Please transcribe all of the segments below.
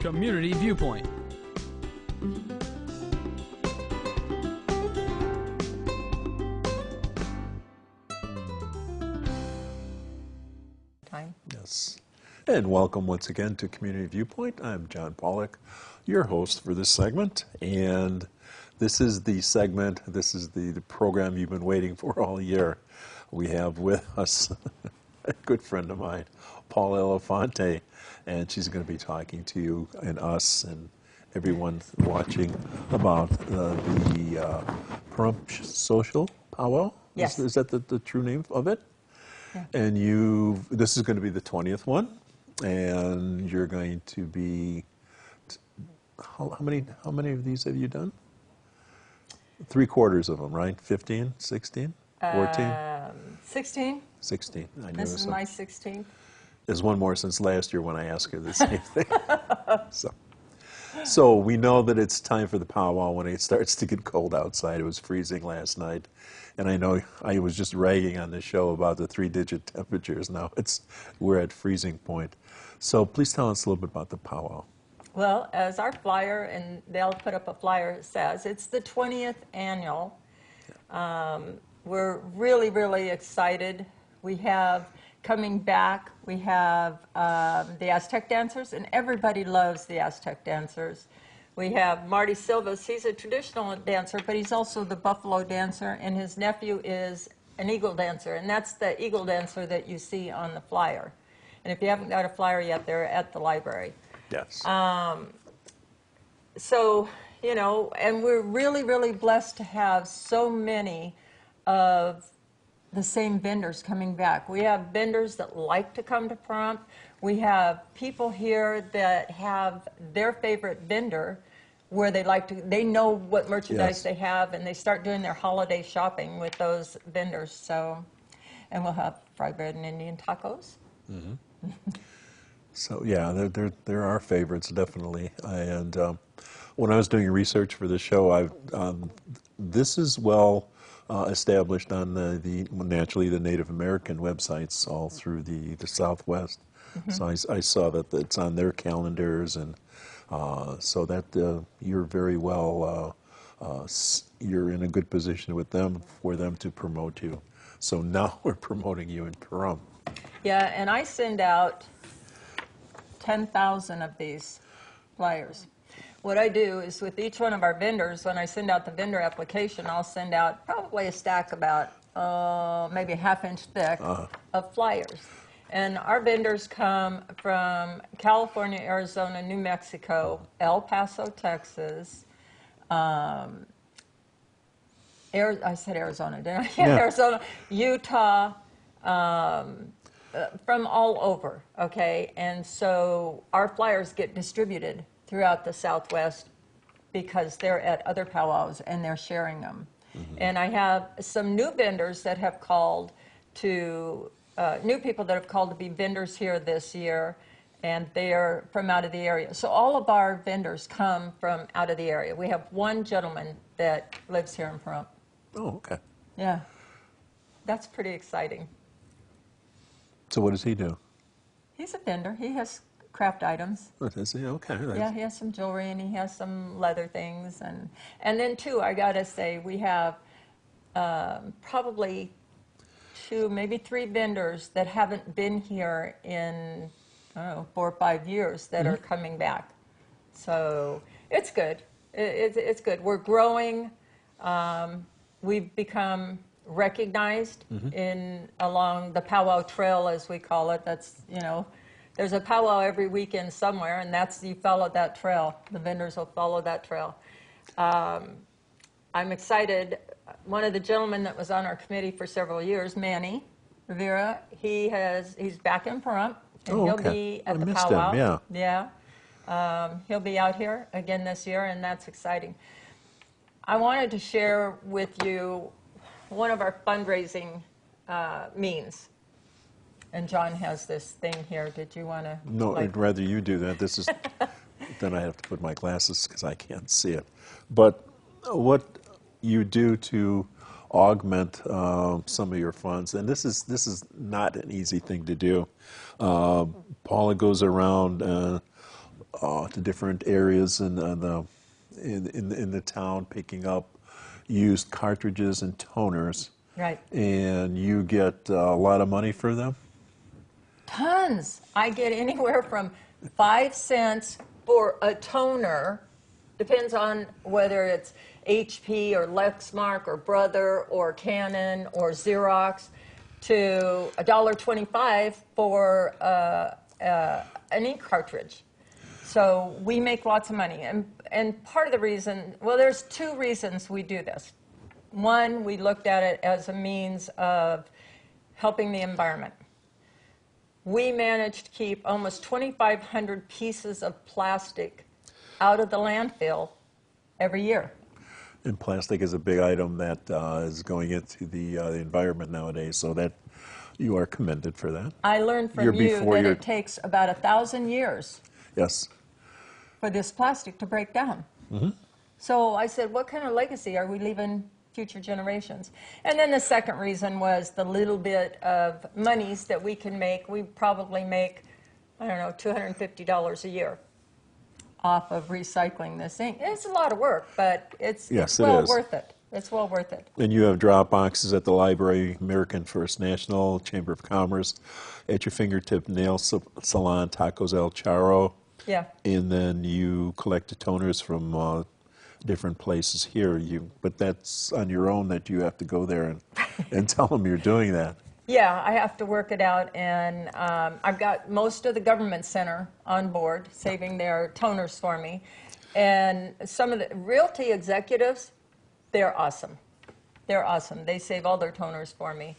Community Viewpoint. Yes. And welcome once again to Community Viewpoint. I'm John Pawlak, your host for this segment. And this is the segment, this is the program you've been waiting for all year. We have with us a good friend of mine, Paul Elefante, and she's going to be talking to you and us and everyone watching about the Pahrump Social Powwow. Yes. Is that the true name of it? Yeah. And this is going to be the 20th one, and you're going to be, how many of these have you done? 3/4 of them, right? 15, 16, 14? 16. 16. I knew This is so. my 16th. There's one more since last year when I asked her the same thing. So we know that it's time for the powwow when it starts to get cold outside. It was freezing last night. And I know I was just ragging on the show about the 3-digit temperatures. Now we're at freezing point. So please tell us a little bit about the powwow. Well, as our flyer, and they'll put up a flyer, says, it's the 20th annual. We're really, really excited. We have, coming back, we have the Aztec dancers, and everybody loves the Aztec dancers. We have Marty Silvas. He's a traditional dancer, but he's also the buffalo dancer, and his nephew is an eagle dancer, and that's the eagle dancer that you see on the flyer. And if you haven't got a flyer yet, they're at the library. Yes. So, you know, and we're really, really blessed to have so many of the same vendors coming back. We have vendors that like to come to Pahrump. We have people here that have their favorite vendor where they know what merchandise they have, and they start doing their holiday shopping with those vendors. So, and we'll have fried bread and Indian tacos. Mm-hmm. So yeah, there are favorites, definitely. And when I was doing research for the show, this is well established on naturally the Native American websites all through the Southwest. Mm-hmm. So I saw that it's on their calendars, and so that you're very well, you're in a good position with them for them to promote you. So now we're promoting you in Pahrump. Yeah, and I send out 10,000 of these flyers. What I do is with each one of our vendors, when I send out the vendor application, I'll send out probably a stack about maybe a half-inch thick of flyers. And our vendors come from California, Arizona, New Mexico, El Paso, Texas. I said Arizona, didn't I? Yeah, Arizona, Utah, from all over, okay? And so our flyers get distributed throughout the Southwest because they're at other powwows and they're sharing them. Mm-hmm. And I have some new vendors that have called to, new people that have called to be vendors here this year, and they're from out of the area. So all of our vendors come from out of the area. We have one gentleman that lives here in Pahrump. Oh, okay. Yeah, that's pretty exciting. So what does he do? He's a vendor. He has craft items. Oh, does he? Okay. Yeah, he has some jewelry and he has some leather things. And then, too, I got to say, we have probably 2, maybe 3 vendors that haven't been here in, I don't know, 4 or 5 years that are coming back. So it's good. It's good. We're growing. We've become recognized along the powwow trail, as we call it. That's, you know, there's a powwow every weekend somewhere, and you follow that trail. The vendors will follow that trail. I'm excited. One of the gentlemen that was on our committee for several years, Manny Rivera, he's back in Pahrump, and he'll be at the powwow. Him, yeah. Yeah. He'll be out here again this year, and that's exciting. I wanted to share with you one of our fundraising means. And John has this thing here. Did you want to? No, I'd rather you do that. This is, then I have to put my glasses because I can't see it. But what you do to augment some of your funds, and this is not an easy thing to do. Paula goes around to different areas in the town, picking up used cartridges and toners, Right. and you get a lot of money for them. Tons. I get anywhere from 5 cents for a toner, depends on whether it's HP or Lexmark or Brother or Canon or Xerox, to $1.25 for an ink cartridge. So we make lots of money. And part of the reason, well, there's two reasons we do this. One, we looked at it as a means of helping the environment. We managed to keep almost 2,500 pieces of plastic out of the landfill every year. And plastic is a big item that is going into the environment nowadays, so that you are commended for that. I learned from you that it takes about 1,000 years Yes. for this plastic to break down. Mm-hmm. So I said, what kind of legacy are we leaving future generations? And then the second reason was the little bit of monies that we can make. We probably make, I don't know, $250 a year off of recycling this ink. It's a lot of work, but it's well worth it. It's well worth it. And you have drop boxes at the library, American First National, Chamber of Commerce, at your fingertip, nail salon, Tacos El Charro. Yeah. And then you collect the toners from different places here. But that's on your own, that you have to go there and tell them you're doing that. Yeah, I have to work it out, and I've got most of the government center on board, saving their toners for me. And some of the realty executives, they're awesome. They're awesome. They save all their toners for me.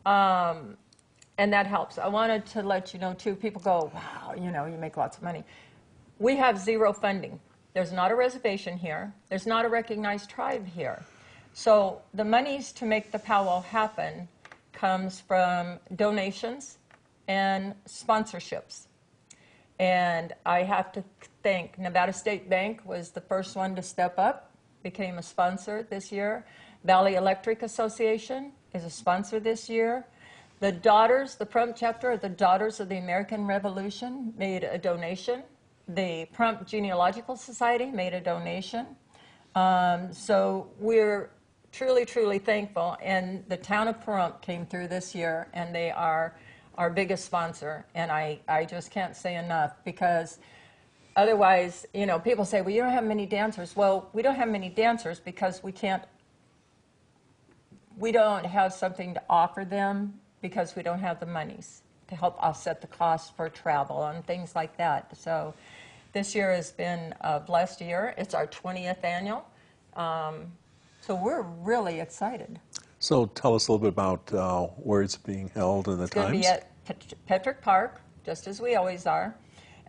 And that helps. I wanted to let you know, too, people go, wow, you make lots of money. We have zero funding. There's not a reservation here. There's not a recognized tribe here. So the monies to make the powwow happen comes from donations and sponsorships. And I have to thank Nevada State Bank was the first one to step up, became a sponsor this year. Valley Electric Association is a sponsor this year. The Daughters, the Prump chapter of the Daughters of the American Revolution made a donation. The Prump Genealogical Society made a donation. So we're truly, truly thankful. And the town of Pahrump came through this year, and they are our biggest sponsor. And I just can't say enough, because otherwise, people say, well, you don't have many dancers. Well, we don't have many dancers because we don't have something to offer them, because we don't have the monies to help offset the costs for travel and things like that. So this year has been a blessed year. It's our 20th annual. So we're really excited. So tell us a little bit about where it's being held and the times. It's going to be at Petrick Park, just as we always are.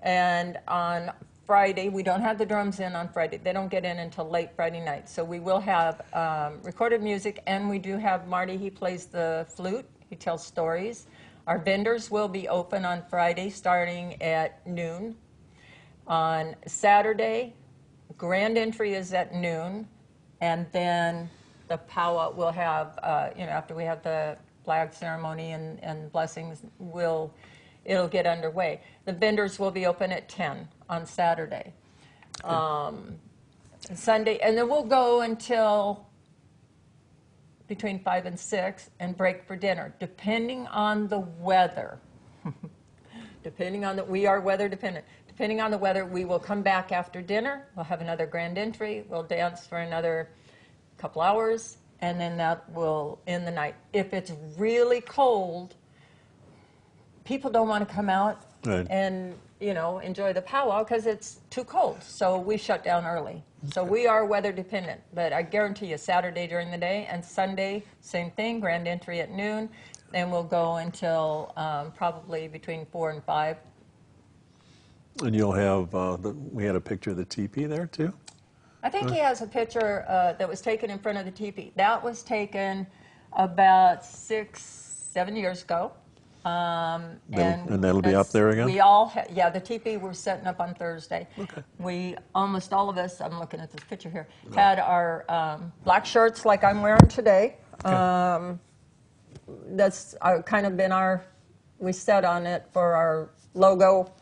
And on Friday, we don't have the drums in on Friday. They don't get in until late Friday night. So we will have recorded music, and we do have Marty. He plays the flute. He tells stories. Our vendors will be open on Friday starting at noon. On Saturday, grand entry is at noon. And then the powwow will have, after we have the flag ceremony and blessings, it'll get underway. The vendors will be open at 10 on Saturday. Sunday, and then we'll go until between 5 and 6 and break for dinner, depending on the weather. We are weather dependent. Depending on the weather, we will come back after dinner. We'll have another grand entry. We'll dance for another couple hours, and then that will end the night. If it's really cold, people don't want to come out and enjoy the powwow because it's too cold. So we shut down early. So we are weather dependent. But I guarantee you, Saturday during the day and Sunday, same thing. Grand entry at noon, and we'll go until probably between 4 and 5. And you'll have, we had a picture of the teepee there too? I think he has a picture that was taken in front of the teepee. That was taken about 6-7 years ago. And that'll be up there again? We all, the teepee we're setting up on Thursday. Okay. We, almost all of us, I'm looking at this picture here, had our black shirts like I'm wearing today. Okay. That's kind of been we set on it for our logo.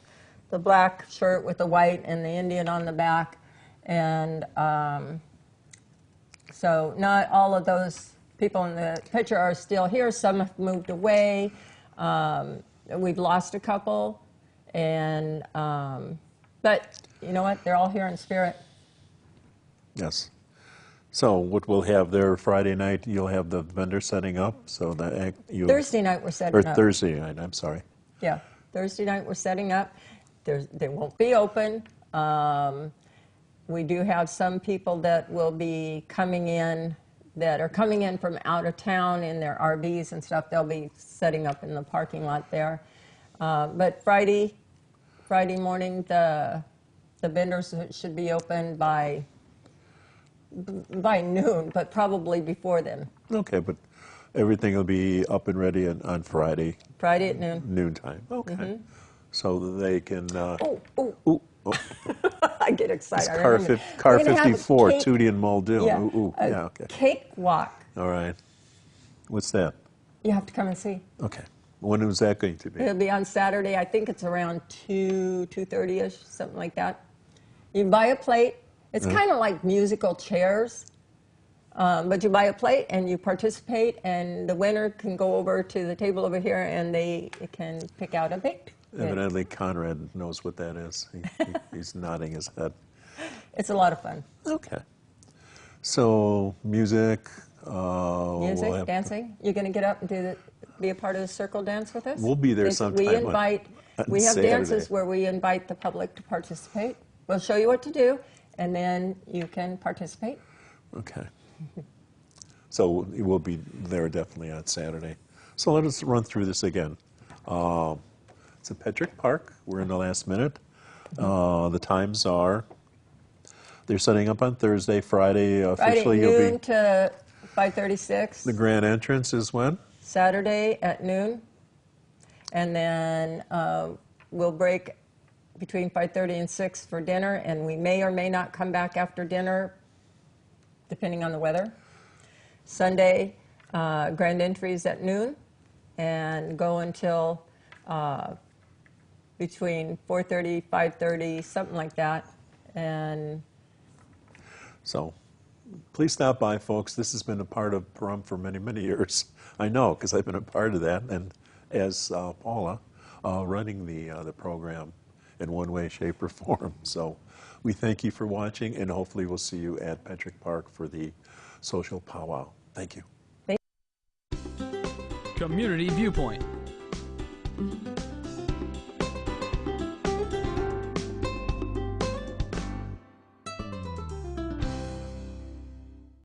the black shirt with the white and the Indian on the back. And so not all of those people in the picture are still here. Some have moved away. We've lost a couple. And but you know what? They're all here in spirit. Yes. So what we'll have there Friday night, you'll have the vendor setting up. So that you Thursday night we're setting or up. Thursday night. I'm sorry. Yeah, Thursday night we're setting up. They won't be open. We do have some people that will be coming in that are coming in from out of town in their RVs and stuff. They'll be setting up in the parking lot there. But Friday morning, the vendors should be open by noon, but probably before then. Okay, but everything will be up and ready on Friday. Friday at noon. Noontime. Okay. So that they can. Oh, Ooh, oh, I get excited. it's I car, remember. car We're gonna have a 54, cake- Tootie and Muldoon. Yeah, Ooh, a yeah, okay. cake walk. All right. What's that? You have to come and see. Okay. When was that going to be? It'll be on Saturday. I think it's around 2:30ish, something like that. You buy a plate. It's kind of like musical chairs, but you buy a plate and you participate, and the winner can go over to the table over here and they can pick out a baked good. Evidently, Conrad knows what that is. He's nodding his head. It's a lot of fun. Okay. So, music. Music, we'll have- dancing. You're going to get up and be a part of the circle dance with us? We'll be there We sometime on we have Saturday. dances where we invite the public to participate. We'll show you what to do, and then you can participate. Okay. So we'll be there definitely on Saturday. So let us run through this again. It's at Petrick Park. We're in the last minute. The times are, they're setting up on Thursday. Friday, officially Friday, you'll noon be, to 5:36. the grand entrance is when? Saturday at noon. And then we'll break between 5:30 and 6 for dinner, and we may or may not come back after dinner, depending on the weather. Sunday, grand entries at noon, and go until between 4:30, 5:30, something like that. And So please stop by, folks. This has been a part of Pahrump for many, many years. I know, because I've been a part of that, and as Paula, running the program in one way, shape, or form. So we thank you for watching, and hopefully we'll see you at Petrick Park for the social powwow. Thank you. Community Viewpoint.